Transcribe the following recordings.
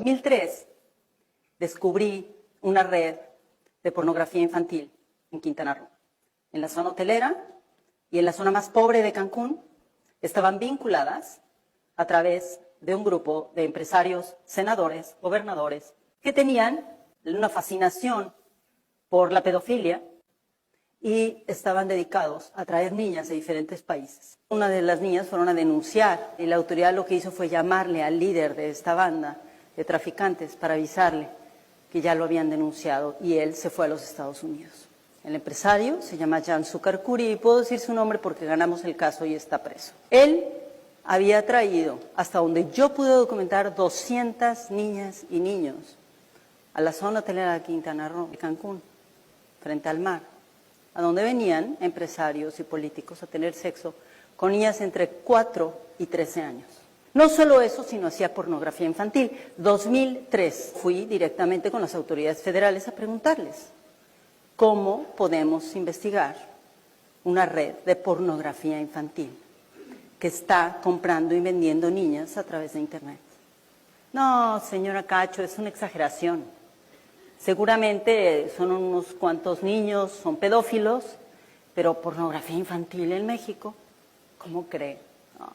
2003 descubrí una red de pornografía infantil en Quintana Roo. En la zona hotelera y en la zona más pobre de Cancún estaban vinculadas a través de un grupo de empresarios, senadores, gobernadores, que tenían una fascinación por la pedofilia y estaban dedicados a traer niñas de diferentes países. Una de las niñas fueron a denunciar y la autoridad lo que hizo fue llamarle al líder de esta banda de traficantes para avisarle que ya lo habían denunciado y él se fue a los Estados Unidos. El empresario se llama Jan Sukarkuri y puedo decir su nombre porque ganamos el caso y está preso. Él había traído, hasta donde yo pude documentar, 200 niñas y niños a la zona hotelera de Quintana Roo, de Cancún, frente al mar, a donde venían empresarios y políticos a tener sexo con niñas entre 4 y 13 años. No solo eso, sino hacía pornografía infantil. 2003 fui directamente con las autoridades federales a preguntarles cómo podemos investigar una red de pornografía infantil que está comprando y vendiendo niñas a través de Internet. No, señora Cacho, es una exageración. Seguramente son unos cuantos niños, son pedófilos, pero pornografía infantil en México, ¿cómo cree? No.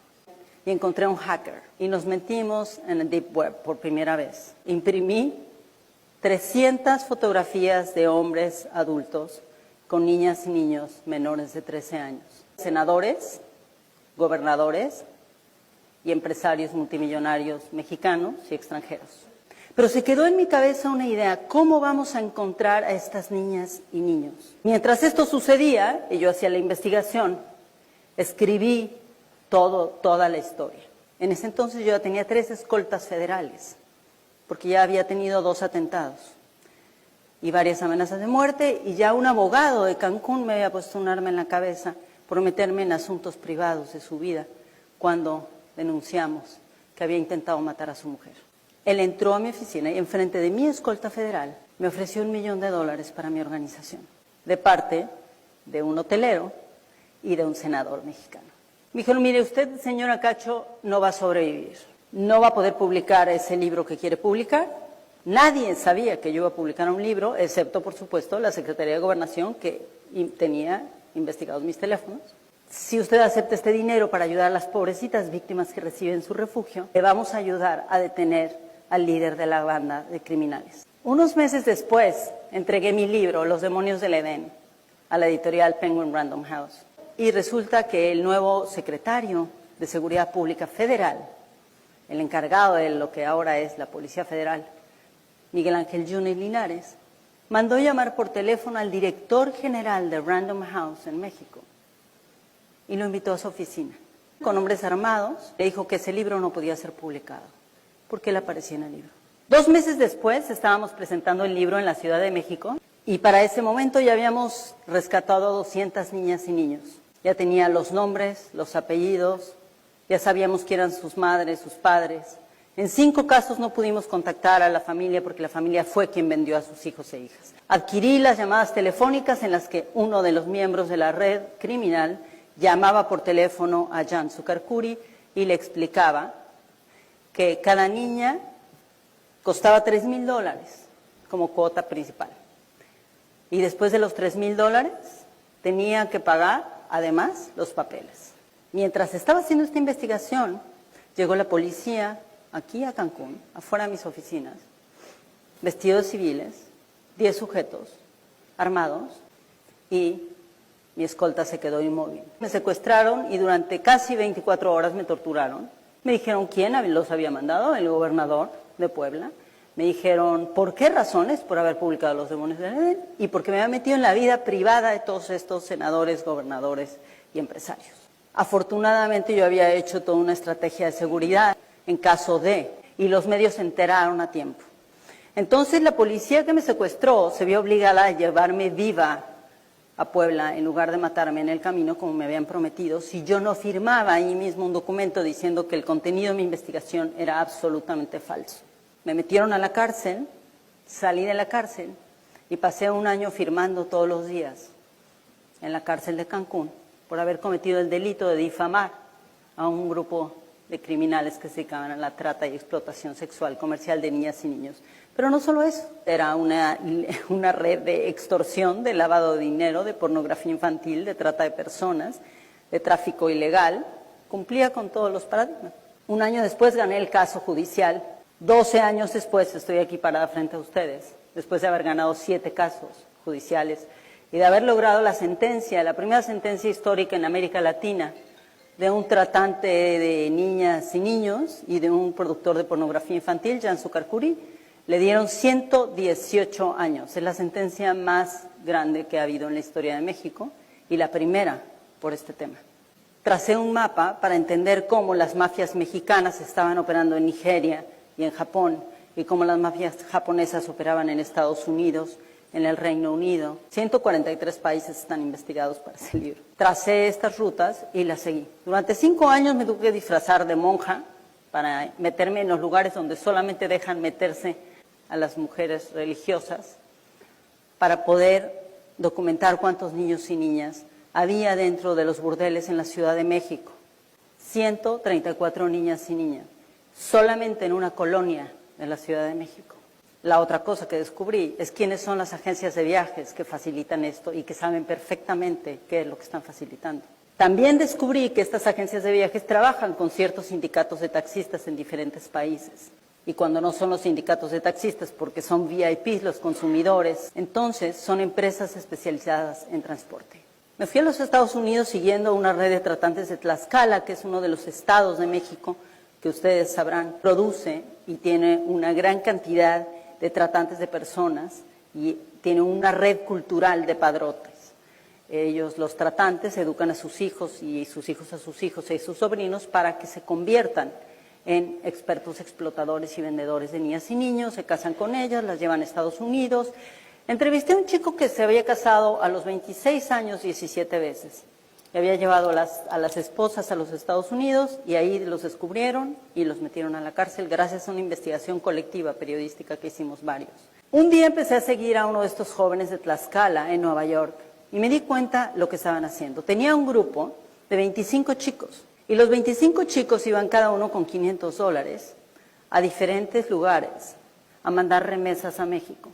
Y encontré un hacker y nos metimos en el Deep Web por primera vez. Imprimí 300 fotografías de hombres adultos con niñas y niños menores de 13 años. Senadores, gobernadores y empresarios multimillonarios mexicanos y extranjeros. Pero se quedó en mi cabeza una idea, ¿cómo vamos a encontrar a estas niñas y niños? Mientras esto sucedía, y yo hacía la investigación, escribí toda la historia. En ese entonces yo ya tenía 3 escoltas federales, porque ya había tenido 2 atentados y varias amenazas de muerte, y ya un abogado de Cancún me había puesto un arma en la cabeza por meterme en asuntos privados de su vida cuando denunciamos que había intentado matar a su mujer. Él entró a mi oficina y enfrente de mi escolta federal me ofreció $1 millón para mi organización, de parte de un hotelero y de un senador mexicano. Me dijeron, mire, usted, señora Cacho, no va a sobrevivir, no va a poder publicar ese libro que quiere publicar. Nadie sabía que yo iba a publicar un libro, excepto, por supuesto, la Secretaría de Gobernación, que tenía investigados mis teléfonos. Si usted acepta este dinero para ayudar a las pobrecitas víctimas que reciben su refugio, le vamos a ayudar a detener al líder de la banda de criminales. Unos meses después, entregué mi libro, Los demonios del Edén, a la editorial Penguin Random House. Y resulta que el nuevo secretario de Seguridad Pública Federal, el encargado de lo que ahora es la Policía Federal, Miguel Ángel Yunes Linares, mandó llamar por teléfono al director general de Random House en México y lo invitó a su oficina. Con hombres armados, le dijo que ese libro no podía ser publicado, porque él aparecía en el libro. 2 meses después estábamos presentando el libro en la Ciudad de México y para ese momento ya habíamos rescatado a 200 niñas y niños. Ya tenía los nombres, los apellidos, ya sabíamos quién eran sus madres, sus padres. En 5 casos no pudimos contactar a la familia porque la familia fue quien vendió a sus hijos e hijas. Adquirí las llamadas telefónicas en las que uno de los miembros de la red criminal llamaba por teléfono a Jan Sukarkuri y le explicaba que cada niña costaba $3,000 como cuota principal. Y después de los $3,000 tenía que pagar, además, los papeles. Mientras estaba haciendo esta investigación, llegó la policía aquí a Cancún, afuera de mis oficinas, vestidos civiles, 10 sujetos armados, y mi escolta se quedó inmóvil. Me secuestraron y durante casi 24 horas me torturaron. Me dijeron quién los había mandado, el gobernador de Puebla. Me dijeron por qué razones, por haber publicado Los demonios del Edén, y porque me había metido en la vida privada de todos estos senadores, gobernadores y empresarios. Afortunadamente yo había hecho toda una estrategia de seguridad en caso de, y los medios se enteraron a tiempo. Entonces la policía que me secuestró se vio obligada a llevarme viva a Puebla en lugar de matarme en el camino como me habían prometido, si yo no firmaba ahí mismo un documento diciendo que el contenido de mi investigación era absolutamente falso. Me metieron a la cárcel, salí de la cárcel y pasé 1 año firmando todos los días en la cárcel de Cancún por haber cometido el delito de difamar a un grupo de criminales que se dedicaban a la trata y explotación sexual comercial de niñas y niños. Pero no solo eso, era una red de extorsión, de lavado de dinero, de pornografía infantil, de trata de personas, de tráfico ilegal, cumplía con todos los paradigmas. Un año después gané el caso judicial, 12 años después estoy aquí parada frente a ustedes, después de haber ganado 7 casos judiciales y de haber logrado la sentencia, la primera sentencia histórica en América Latina, de un tratante de niñas y niños y de un productor de pornografía infantil, Jan Sucarcuri. Le dieron 118 años, es la sentencia más grande que ha habido en la historia de México y la primera por este tema. Tracé un mapa para entender cómo las mafias mexicanas estaban operando en Nigeria y en Japón y cómo las mafias japonesas operaban en Estados Unidos, en el Reino Unido. 143 países están investigados para ese libro. Tracé estas rutas y las seguí. Durante 5 años me tuve que disfrazar de monja para meterme en los lugares donde solamente dejan meterse a las mujeres religiosas, para poder documentar cuántos niños y niñas había dentro de los burdeles en la Ciudad de México. 134 niñas y niñas, solamente en una colonia de la Ciudad de México. La otra cosa que descubrí es quiénes son las agencias de viajes que facilitan esto y que saben perfectamente qué es lo que están facilitando. También descubrí que estas agencias de viajes trabajan con ciertos sindicatos de taxistas en diferentes países. Y cuando no son los sindicatos de taxistas, porque son VIPs los consumidores, entonces son empresas especializadas en transporte. Me fui a los Estados Unidos siguiendo una red de tratantes de Tlaxcala, que es uno de los estados de México que ustedes sabrán, produce y tiene una gran cantidad de tratantes de personas y tiene una red cultural de padrotes. Ellos, los tratantes, educan a sus hijos y sus hijos a sus hijos y sus sobrinos para que se conviertan en expertos explotadores y vendedores de niñas y niños, se casan con ellas, las llevan a Estados Unidos. Entrevisté a un chico que se había casado a los 26 años 17 veces. Le había llevado a las esposas a los Estados Unidos y ahí los descubrieron y los metieron a la cárcel gracias a una investigación colectiva periodística que hicimos varios. Un día empecé a seguir a uno de estos jóvenes de Tlaxcala en Nueva York y me di cuenta lo que estaban haciendo. Tenía un grupo de 25 chicos. Y los 25 chicos iban cada uno con $500 a diferentes lugares a mandar remesas a México.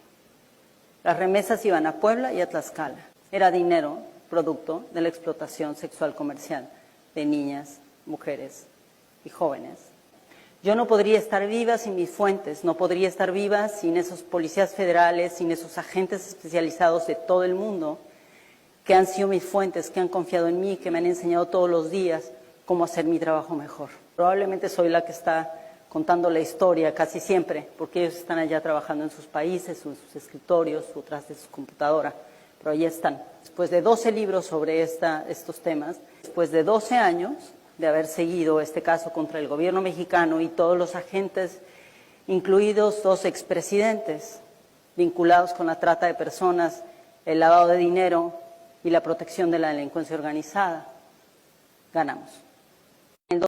Las remesas iban a Puebla y a Tlaxcala. Era dinero producto de la explotación sexual comercial de niñas, mujeres y jóvenes. Yo no podría estar viva sin mis fuentes, no podría estar viva sin esos policías federales, sin esos agentes especializados de todo el mundo que han sido mis fuentes, que han confiado en mí, que me han enseñado todos los días cómo hacer mi trabajo mejor. Probablemente soy la que está contando la historia casi siempre, porque ellos están allá trabajando en sus países, en sus escritorios, o tras de su computadora, pero allí están. Después de 12 libros sobre estos temas, después de 12 años de haber seguido este caso contra el gobierno mexicano y todos los agentes, incluidos 2 expresidentes vinculados con la trata de personas, el lavado de dinero y la protección de la delincuencia organizada, ganamos.